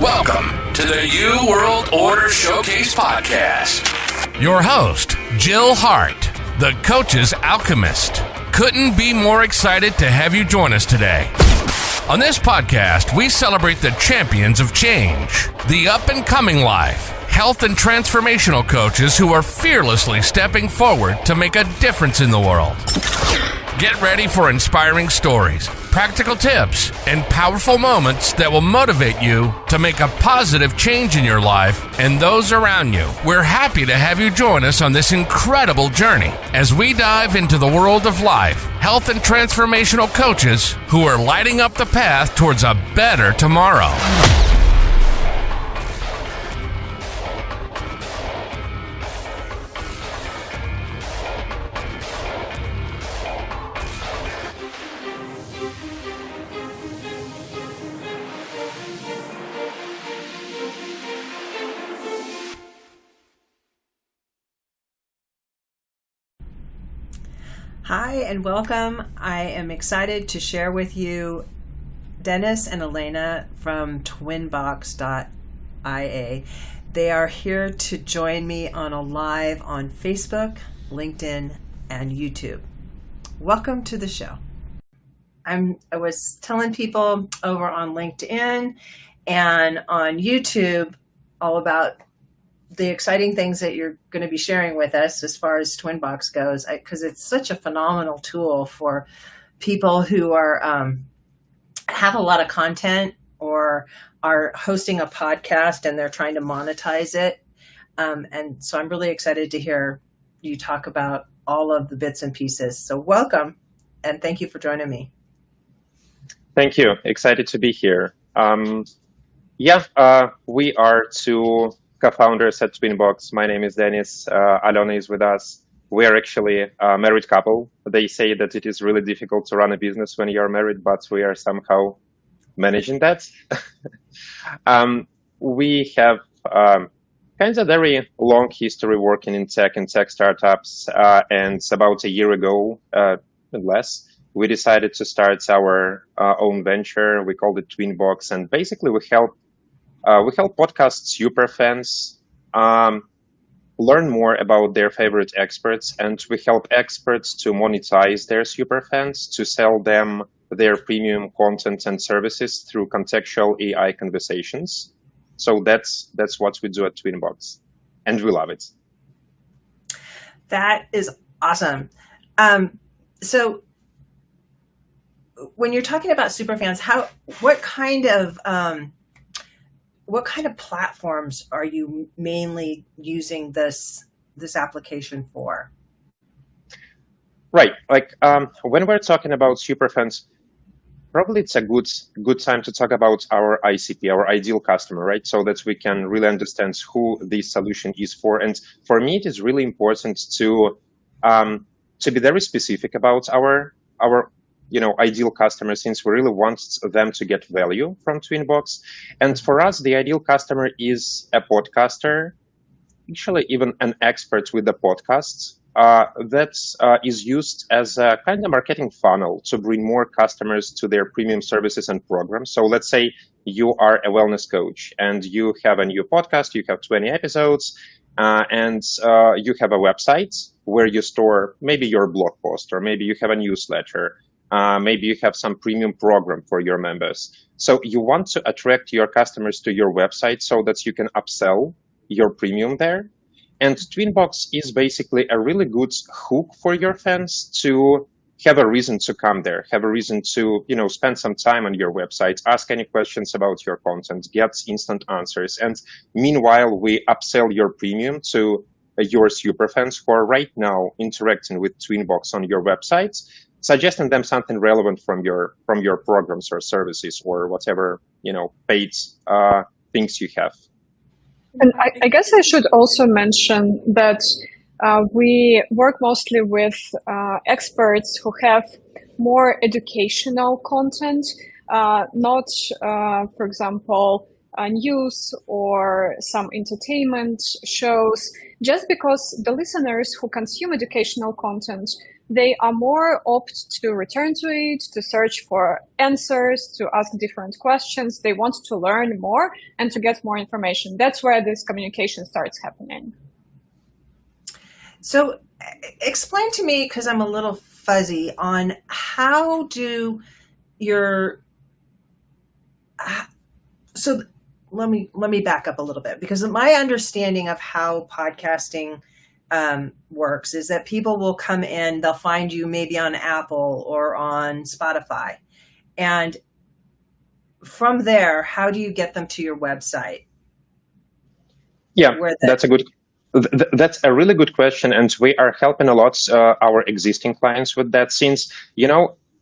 Welcome to the New World Order Showcase Podcast. Your host, Jill Hart, the Coach's Alchemist. Couldn't be more excited to have you join us today. On this podcast, we celebrate the champions of change, the up-and-coming life, health and transformational coaches who are fearlessly stepping forward to make a difference in the world. Get ready for inspiring stories, practical tips, and powerful moments that will motivate you to make a positive change in your life and those around you. We're happy to have you join us on this incredible journey as we dive into the world of life, health, and transformational coaches who are lighting up the path towards a better tomorrow. Hi and welcome. I am excited to share with you Dennis and Elena from Twinbox.ia. They are here to join me on a live on Facebook, LinkedIn, and YouTube. Welcome to the show. I was telling people over on LinkedIn and on YouTube all about the exciting things that you're going to be sharing with us as far as Twinbox goes, because it's such a phenomenal tool for people who are have a lot of content or are hosting a podcast and they're trying to monetize it. And so I'm really excited to hear you talk about all of the bits and pieces. So welcome, and thank you for joining me. Thank you. Excited to be here. We are two co-founders at Twinbox. My name is Dennis. Alona is with us. We are actually a married couple. They say that it is really difficult to run a business when you're married, but we are somehow managing that. We have kind of very long history working in tech and tech startups. And about a year ago, less, we decided to start our own venture. We called it Twinbox. And basically we help podcast super fans learn more about their favorite experts, and we help experts to monetize their super fans, to sell them their premium content and services through contextual AI conversations. So that's what we do at Twinbox, and we love it. That is awesome. So when you're talking about super fans, what kind of platforms are you mainly using this application for? Right. When we're talking about superfans, probably it's a good time to talk about our ICP, our ideal customer, right? So that we can really understand who this solution is for. And for me, it is really important to be very specific about our ideal customer, since we really want them to get value from Twinbox. And for us, the ideal customer is a podcaster, actually even an expert with the podcast that is used as a kind of marketing funnel to bring more customers to their premium services and programs. So let's say you are a wellness coach and you have a new podcast, you have 20 episodes, and you have a website where you store maybe your blog post, or maybe you have a newsletter. Maybe you have some premium program for your members. So you want to attract your customers to your website so that you can upsell your premium there. And Twinbox is basically a really good hook for your fans to have a reason to come there, have a reason to, spend some time on your website, ask any questions about your content, get instant answers. And meanwhile, we upsell your premium to your super fans who are right now interacting with Twinbox on your website, suggesting them something relevant from your programs or services or whatever, paid things you have. And I guess I should also mention that we work mostly with experts who have more educational content, not, for example, news or some entertainment shows, just because the listeners who consume educational content they are more opt to return to it, to search for answers, to ask different questions. They want to learn more and to get more information. That's where this communication starts happening. So explain to me, because I'm a little fuzzy on how do your so let me back up a little bit, because my understanding of how podcasting works is that people will come in, they'll find you maybe on Apple or on Spotify, and from there, how do you get them to your website? Yeah, that's a really good question, and we are helping a lot our existing clients with that, since,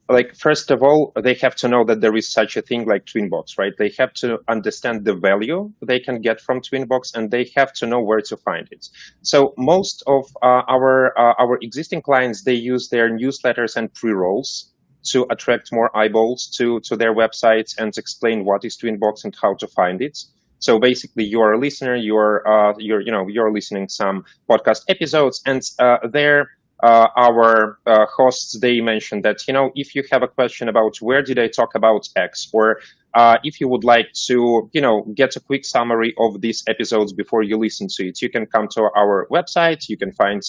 like, first of all, they have to know that there is such a thing like Twinbox, right? They have to understand the value they can get from Twinbox, and they have to know where to find it. So most of our existing clients, they use their newsletters and pre-rolls to attract more eyeballs to their websites and explain what is Twinbox and how to find it. So basically, you're a listener, you're listening some podcast episodes, and our hosts, they mentioned that, if you have a question about where did I talk about X, or if you would like to, get a quick summary of these episodes before you listen to it, you can come to our website. You can find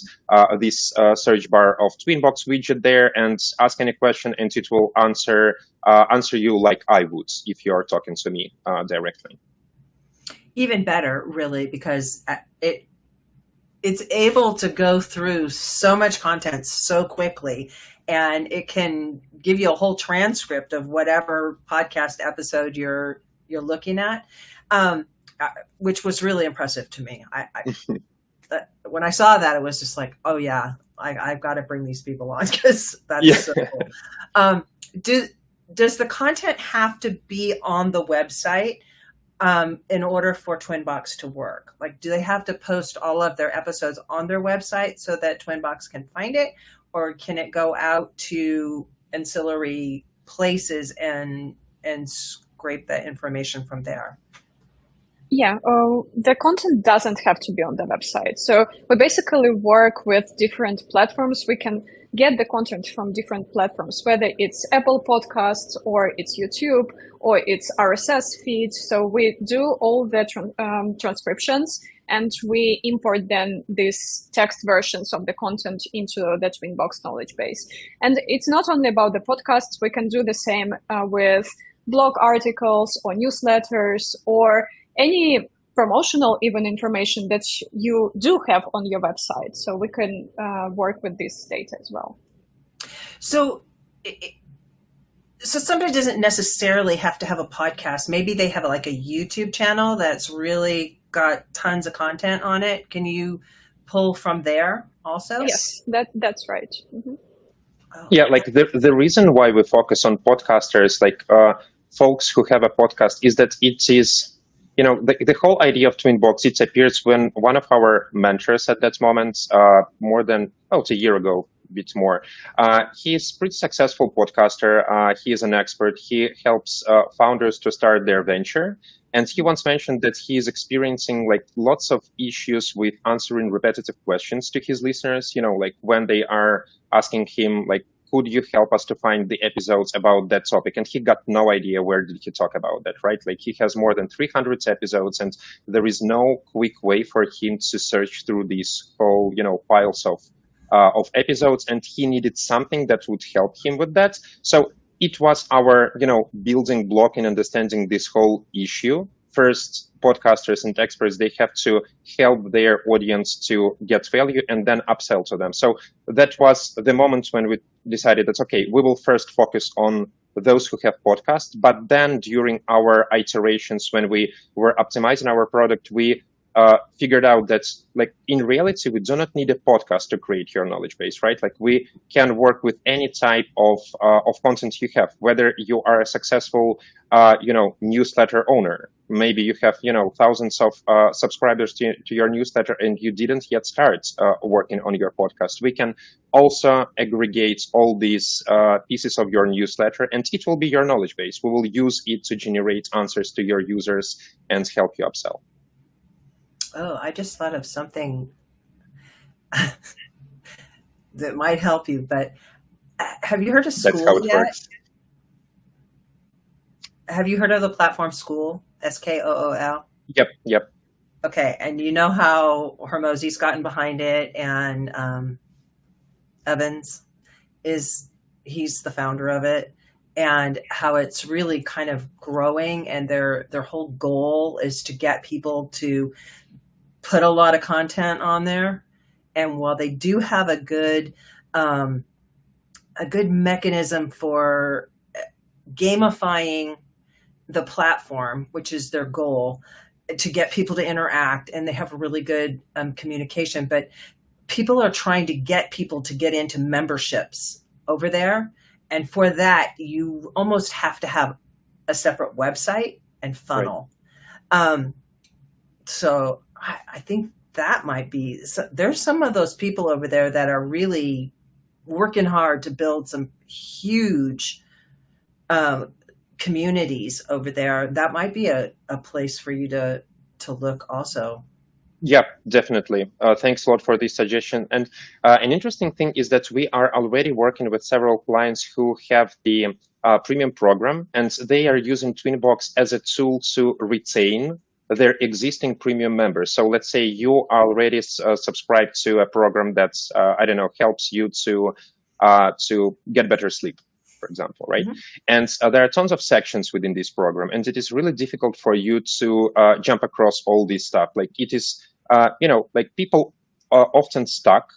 this search bar of Twinbox widget there and ask any question, and it will answer you like I would if you are talking to me directly. Even better, really, because it's able to go through so much content so quickly, and it can give you a whole transcript of whatever podcast episode you're looking at, which was really impressive to me. When I saw that, it was just like, oh yeah, I've got to bring these people on, because that's so cool. Does the content have to be on the website in order for Twinbox to work? Like, do they have to post all of their episodes on their website so that Twinbox can find it? Or can it go out to ancillary places and scrape that information from there? Yeah, the content doesn't have to be on the website. So we basically work with different platforms. We can get the content from different platforms, whether it's Apple Podcasts or it's YouTube or it's RSS feed. So we do all the transcriptions, and we import then these text versions of the content into the Twinbox knowledge base. And it's not only about the podcasts. We can do the same with blog articles or newsletters or any promotional even information that you do have on your website. So we can work with this data as well. So somebody doesn't necessarily have to have a podcast. Maybe they have like a YouTube channel that's really got tons of content on it. Can you pull from there also? Yes, that's right. Mm-hmm. Oh. Yeah, like the reason why we focus on podcasters, like folks who have a podcast, is that it is, the whole idea of Twinbox, it appears when one of our mentors at that moment, more than a year ago, a bit more, he's a pretty successful podcaster. He is an expert. He helps founders to start their venture. And he once mentioned that he is experiencing like lots of issues with answering repetitive questions to his listeners, like when they are asking him, like, could you help us to find the episodes about that topic? And he got no idea where did he talk about that, right? Like, he has more than 300 episodes, and there is no quick way for him to search through these whole, piles of episodes, and he needed something that would help him with that. So it was our, building block in understanding this whole issue. First, podcasters and experts, they have to help their audience to get value and then upsell to them. So that was the moment when we decided that, okay, we will first focus on those who have podcasts, but then during our iterations, when we were optimizing our product, we figured out that, like, in reality, we do not need a podcast to create your knowledge base, right? Like, we can work with any type of content you have, whether you are a successful, newsletter owner. Maybe you have, thousands of subscribers to your newsletter, and you didn't yet start working on your podcast. We can also aggregate all these pieces of your newsletter, and it will be your knowledge base. We will use it to generate answers to your users and help you upsell. Oh, I just thought of something that might help you. But have you heard of School That's how it yet? works. Have you heard of the platform School? Skool? Yep. Okay, and you know how Hormozi's gotten behind it, and Evans he's the founder of it, and how it's really kind of growing, and their whole goal is to get people to put a lot of content on there. And while they do have a good mechanism for gamifying the platform, which is their goal, to get people to interact, and they have a really good communication, but people are trying to get people to get into memberships over there. And for that, you almost have to have a separate website and funnel. Right. So I think that might be, there's some of those people over there that are really working hard to build some huge communities over there. That might be a place for you to look also. Yeah, definitely. Thanks a lot for this suggestion. And an interesting thing is that we are already working with several clients who have the premium program, and they are using Twinbox as a tool to retain their existing premium members. So let's say you are already subscribed to a program that's, helps you to get better sleep, for example, right? Mm-hmm. And there are tons of sections within this program, and it is really difficult for you to jump across all this stuff. Like it is, people are often stuck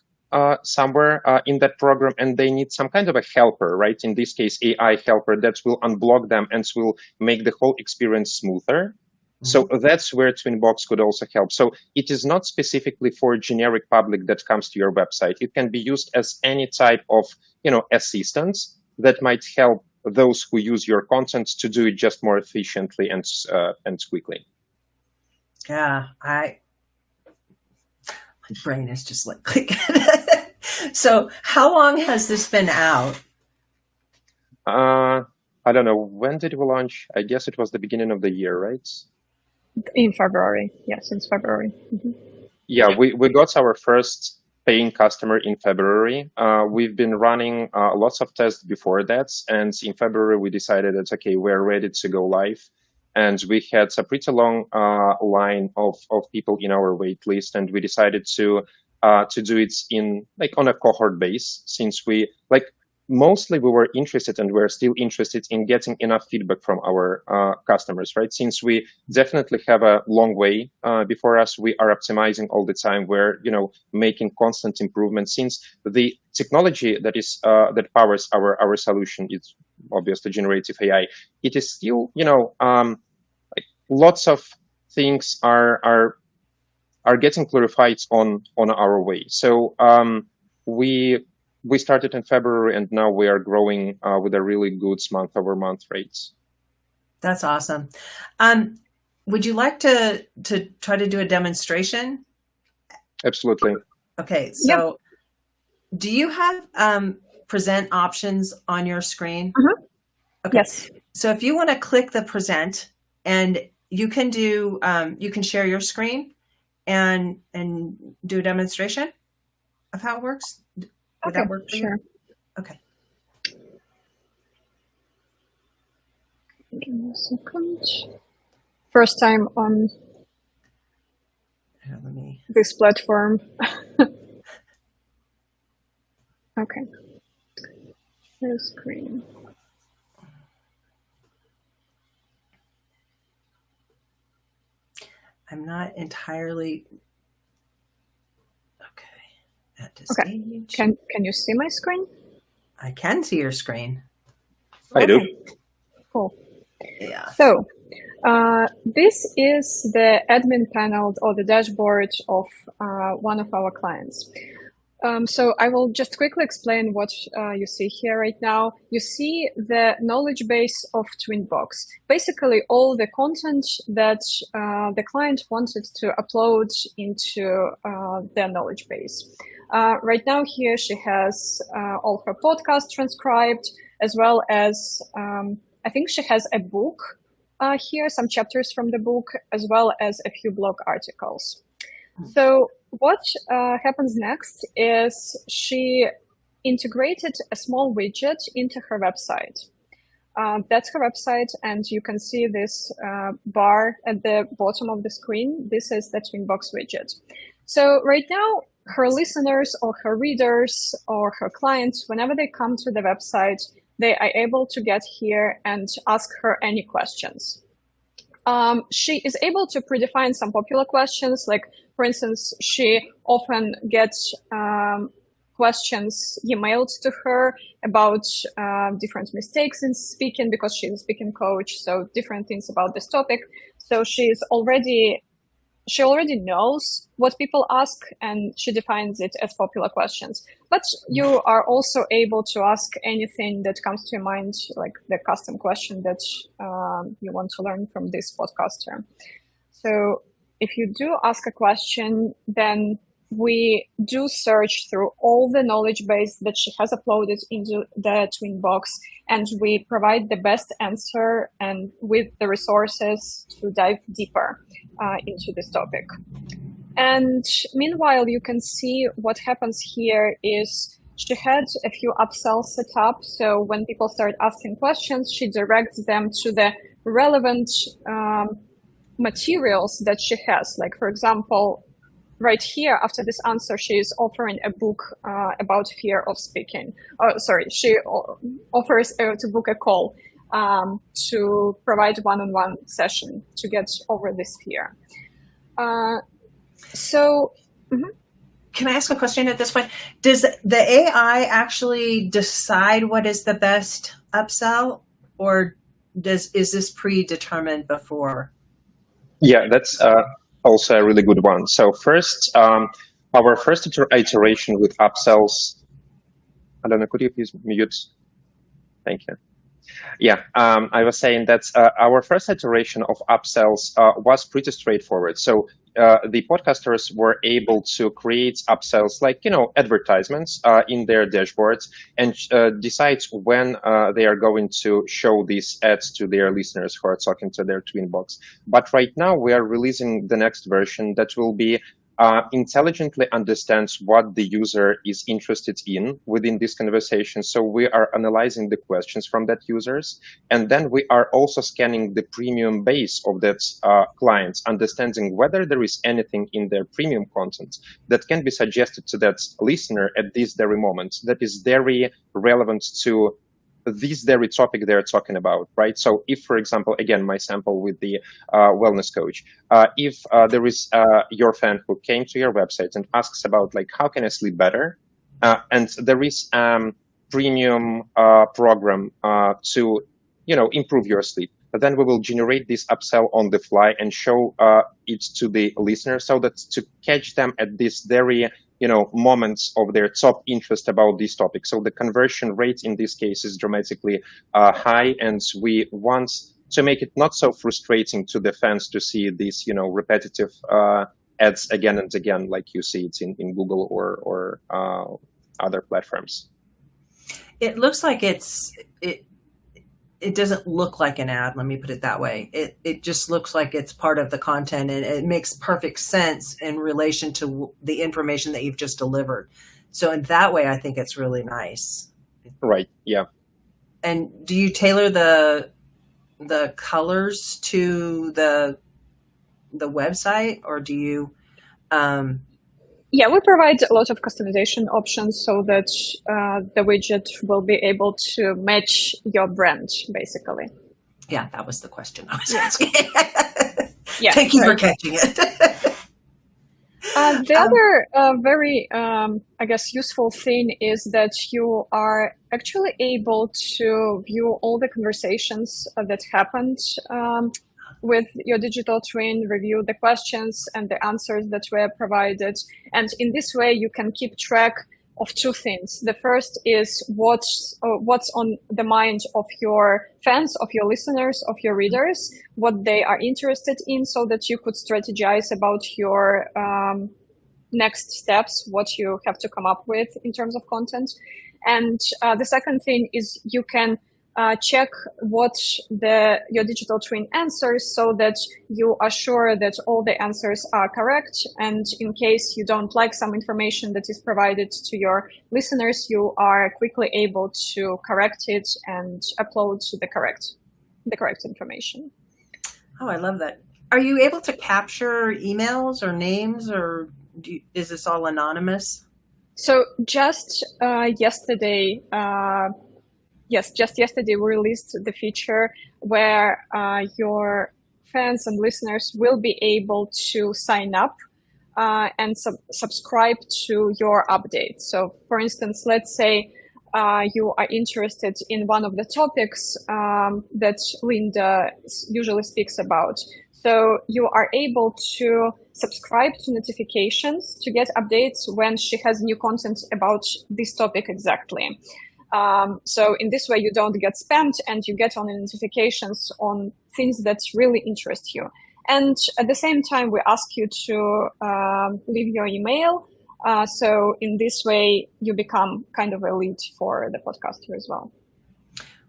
somewhere in that program, and they need some kind of a helper, right? In this case, AI helper that will unblock them and will make the whole experience smoother. Mm-hmm. So that's where Twinbox could also help. So it is not specifically for generic public that comes to your website. It can be used as any type of, assistance that might help those who use your content to do it just more efficiently and quickly. Yeah, my brain is just like clicking. So how long has this been out? I don't know. When did we launch? I guess it was the beginning of the year, right? In February. Yeah, since February. Mm-hmm. Yeah, we got our first paying customer in February. We've been running lots of tests before that. And in February, we decided that, okay, we're ready to go live. And we had a pretty long line of people in our wait list. And we decided to do it in on a cohort base, since mostly we were interested, and we're still interested in getting enough feedback from our customers, right? Since we definitely have a long way before us, we are optimizing all the time. We're, making constant improvements. Since the technology that is that powers our solution is obviously generative AI, it is still, lots of things are getting clarified on our way. So we started in February, and now we are growing with a really good month-over-month rates. That's awesome. Would you like to try to do a demonstration? Absolutely. Okay. So do you have present options on your screen? Mm-hmm. Okay. Yes. So if you want to click the present, and you can do, you can share your screen and do a demonstration of how it works. Would that work for you? Sure. Okay. Give me a second. First time on this platform. Okay. Share screen. I'm not entirely at this Okay. stage. Can you see my screen? I can see your screen. I do. Cool. Yeah. So this is the admin panel or the dashboard of one of our clients. So I will just quickly explain what you see here right now. You see the knowledge base of Twinbox. Basically, all the content that the client wanted to upload into their knowledge base. Right now here, she has all her podcasts transcribed, as well as I think she has a book here, some chapters from the book, as well as a few blog articles. So what happens next is she integrated a small widget into her website. That's her website, and you can see this bar at the bottom of the screen. This is the Twinbox widget. So right now, her listeners or her readers or her clients, whenever they come to the website, they are able to get here and ask her any questions. She is able to predefine some popular questions, like, for instance, she often gets questions emailed to her about different mistakes in speaking, because she's a speaking coach, so different things about this topic. So she already knows what people ask, and she defines it as popular questions. But you are also able to ask anything that comes to your mind, like the custom question that you want to learn from this podcaster. So if you do ask a question, then we do search through all the knowledge base that she has uploaded into the Twinbox, and we provide the best answer and with the resources to dive deeper into this topic. And meanwhile, you can see what happens here is she had a few upsells set up. So when people start asking questions, she directs them to the relevant materials that she has. Like, for example, right here, after this answer, she is offering a book about fear of speaking. She offers to book a call to provide one-on-one session to get over this fear. Can I ask a question at this point? Does the AI actually decide what is the best upsell, or is this predetermined before? Yeah, that's also a really good one. So first, our first iteration with upsells, Alena, could you please mute? Thank you. Yeah, I was saying that our first iteration of upsells was pretty straightforward. So the podcasters were able to create upsells like, advertisements in their dashboards, and decide when they are going to show these ads to their listeners who are talking to their Twinbox. But right now we are releasing the next version that will be intelligently understands what the user is interested in within this conversation. So we are analyzing the questions from that users, and then we are also scanning the premium base of that clients, understanding whether there is anything in their premium content that can be suggested to that listener at this very moment that is very relevant to this very topic they're talking about, right? So if, for example, again, my sample with the wellness coach, if there is your fan who came to your website and asks about, like, how can I sleep better? And there is premium program to, improve your sleep. But then we will generate this upsell on the fly and show it to the listener, so that to catch them at this very moments of their top interest about this topic. So the conversion rate in this case is dramatically high, and we want to make it not so frustrating to the fans to see these, repetitive ads again and again, like you see it in Google or other platforms. It looks like it doesn't look like an ad. Let me put it that way. It just looks like it's part of the content, and it makes perfect sense in relation to the information that you've just delivered. So in that way, I think it's really nice. Right. Yeah. And do you tailor the colors to the website, or do you? Yeah, we provide a lot of customization options so that the widget will be able to match your brand, basically. Yeah, that was the question I was asking. Yeah, Thank you for catching it. The other very, useful thing is that you are actually able to view all the conversations that happened with your digital twin, review the questions and the answers that were provided. And in this way, you can keep track of two things. The first is what's on the mind of your fans, of your listeners, of your readers, what they are interested in, so that you could strategize about your next steps, what you have to come up with in terms of content. And the second thing is you can check what your digital twin answers so that you are sure that all the answers are correct. And in case you don't like some information that is provided to your listeners, you are quickly able to correct it and upload the correct information. Oh, I love that. Are you able to capture emails or names, or is this all anonymous? So just yesterday, just yesterday we released the feature where your fans and listeners will be able to sign up and subscribe to your updates. So for instance, let's say you are interested in one of the topics that Linda usually speaks about. So you are able to subscribe to notifications to get updates when she has new content about this topic exactly. So in this way, you don't get spammed and you get only notifications on things that really interest you. And at the same time, we ask you to leave your email. So in this way, you become kind of a lead for the podcaster as well.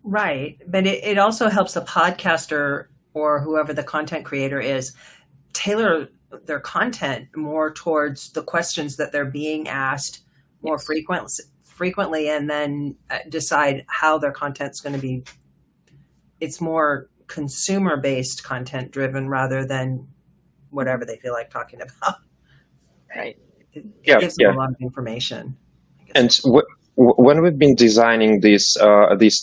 Right. But it also helps the podcaster or whoever the content creator is tailor their content more towards the questions that they're being asked more frequently, and then decide how their content's going to be. It's more consumer-based content driven rather than whatever they feel like talking about. Right. It gives them a lot of information. And when we've been designing this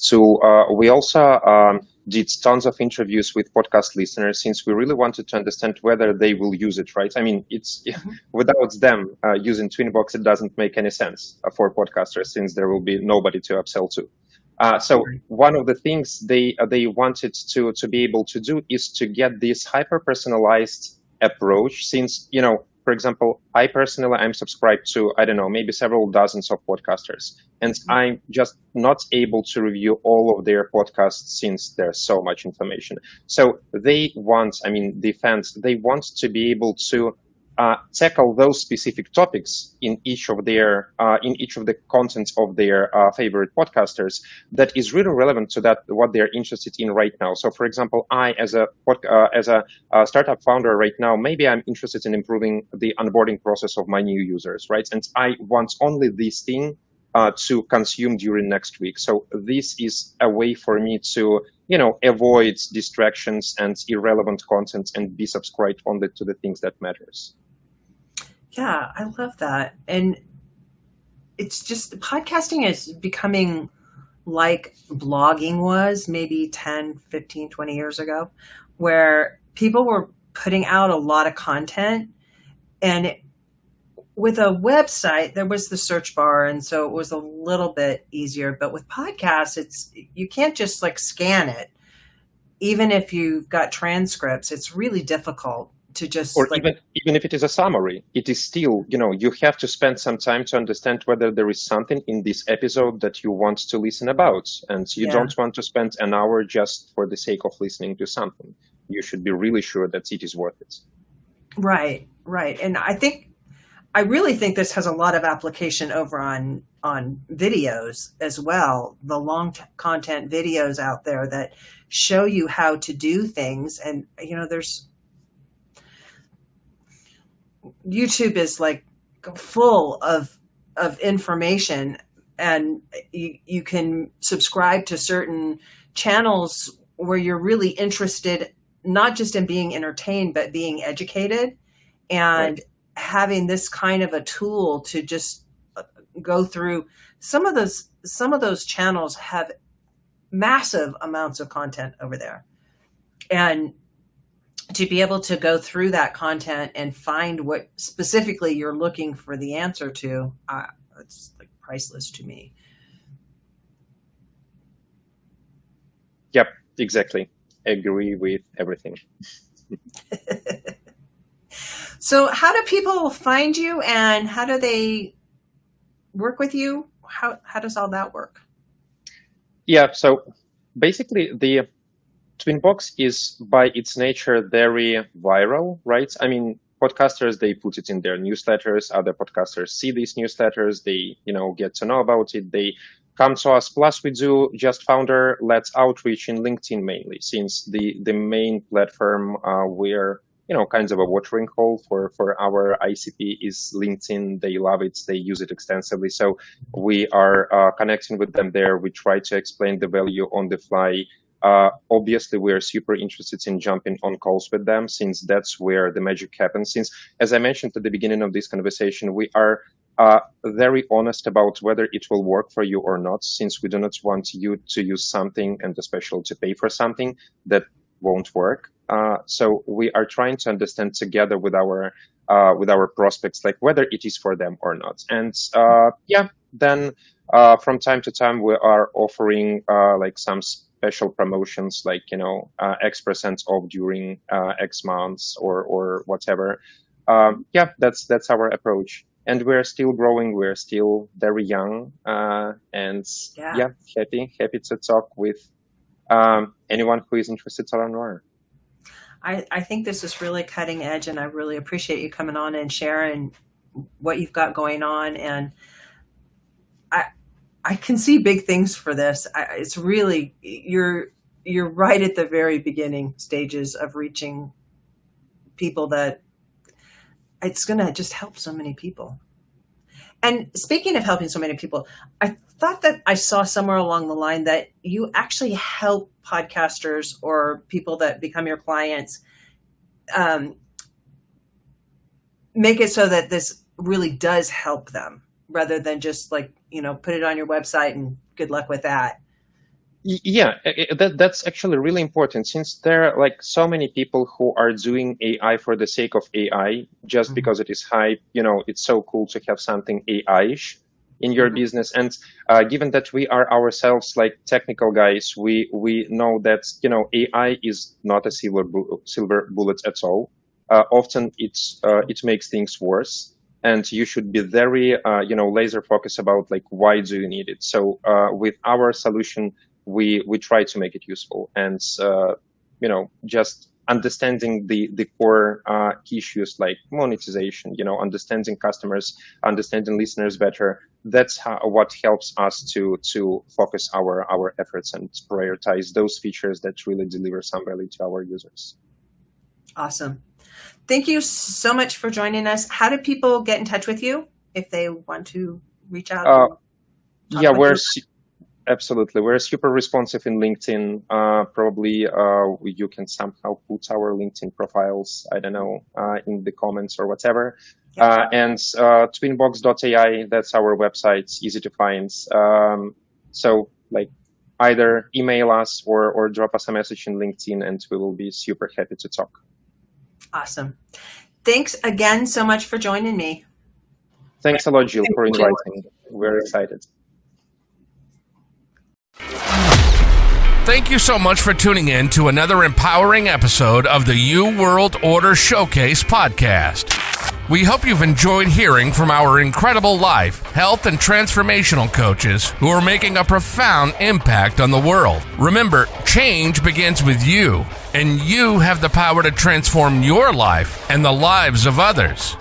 tool, we also did tons of interviews with podcast listeners, since we really wanted to understand whether they will use it, right? I mean, it's without them using Twinbox, it doesn't make any sense for podcasters, since there will be nobody to upsell to. So one of the things they wanted to be able to do is to get this hyper-personalized approach, since, for example, I'm subscribed to, I don't know, maybe several dozens of podcasters, and I'm just not able to review all of their podcasts since there's so much information. So the fans, they want to be able to tackle those specific topics in each of the contents of their favorite podcasters that is really relevant to what they're interested in right now. So, for example, I as a startup founder right now, maybe I'm interested in improving the onboarding process of my new users, right? And I want only this thing to consume during next week. So this is a way for me to avoid distractions and irrelevant content and be subscribed only to the things that matters. Yeah, I love that. And it's just, podcasting is becoming like blogging was maybe 10, 15, 20 years ago, where people were putting out a lot of content, and with a website, there was the search bar, and so it was a little bit easier. But with podcasts, you can't just scan it. Even if you've got transcripts, it's really difficult to just, or even if it is a summary, it is still, you have to spend some time to understand whether there is something in this episode that you want to listen about, and you don't want to spend an hour just for the sake of listening to something. You should be really sure that it is worth it. Right. And I really think this has a lot of application over on videos as well. The long content videos out there that show you how to do things. And, there's YouTube is full of information, and you can subscribe to certain channels where you're really interested, not just in being entertained, but being educated. And having this kind of a tool to just go through some of those channels have massive amounts of content over there, and to be able to go through that content and find what specifically you're looking for the answer to, it's priceless to me. Yep, exactly. I agree with everything. So how do people find you, and how do they work with you? How does all that work? Yeah, so basically the Twinbox is by its nature very viral, right? I mean, podcasters, they put it in their newsletters. Other podcasters see these newsletters. They, get to know about it. They come to us. Plus, we do just founder-led outreach in LinkedIn mainly, since the main platform where kind of a watering hole for our ICP is LinkedIn. They love it. They use it extensively. So we are connecting with them there. We try to explain the value on the fly. Obviously, we are super interested in jumping on calls with them, since that's where the magic happens. Since, as I mentioned at the beginning of this conversation, we are very honest about whether it will work for you or not, since we do not want you to use something and especially to pay for something that won't work. So we are trying to understand together with our prospects, like whether it is for them or not. And then from time to time we are offering like some special promotions, like X% off during X months or whatever. That's our approach. And we're still growing. We're still very young, and happy to talk with anyone who is interested to learn more. I think this is really cutting edge, and I really appreciate you coming on and sharing what you've got going on. And I can see big things for this. It's really, you're right at the very beginning stages of reaching people that it's going to just help so many people. And speaking of helping so many people, I thought that I saw somewhere along the line that you actually help podcasters or people that become your clients make it so that this really does help them, rather than just like, put it on your website and good luck with that. Yeah, that's actually really important, since there are like so many people who are doing AI for the sake of AI, just because it is hype. It's so cool to have something AI-ish in your business. And given that we are ourselves like technical guys, we know that AI is not a silver bullet at all. Often it makes things worse. And you should be very laser focused about like why do you need it. So with our solution, we try to make it useful, and just understanding the core issues like monetization, understanding customers, understanding listeners better. That's what helps us to focus our efforts and prioritize those features that really deliver some value to our users. Awesome. Thank you so much for joining us. How do people get in touch with you if they want to reach out? Absolutely. We're super responsive in LinkedIn. Probably you can somehow put our LinkedIn profiles, I don't know, in the comments or whatever. And Twinbox.ai, that's our website, easy to find. So like either email us or drop us a message in LinkedIn, and we will be super happy to talk. Awesome. Thanks again so much for joining me. Thanks a lot, Jill, for inviting me. We're excited. Thank you so much for tuning in to another empowering episode of the You World Order Showcase podcast. We hope you've enjoyed hearing from our incredible life, health, and transformational coaches who are making a profound impact on the world. Remember, change begins with you, and you have the power to transform your life and the lives of others.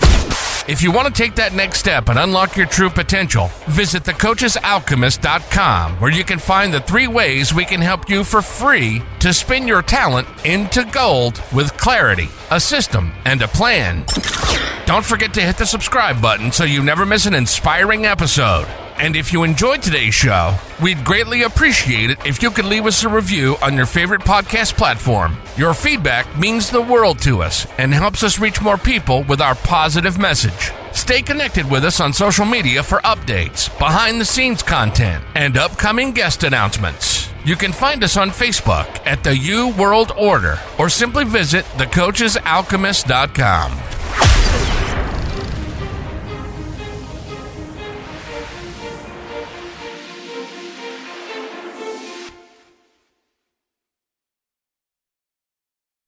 If you want to take that next step and unlock your true potential, visit thecoachesalchemist.com, where you can find the 3 ways we can help you for free to spin your talent into gold with clarity, a system, and a plan. Don't forget to hit the subscribe button so you never miss an inspiring episode. And if you enjoyed today's show, we'd greatly appreciate it if you could leave us a review on your favorite podcast platform. Your feedback means the world to us and helps us reach more people with our positive message. Stay connected with us on social media for updates, behind-the-scenes content, and upcoming guest announcements. You can find us on Facebook at the You World Order, or simply visit thecoachesalchemist.com.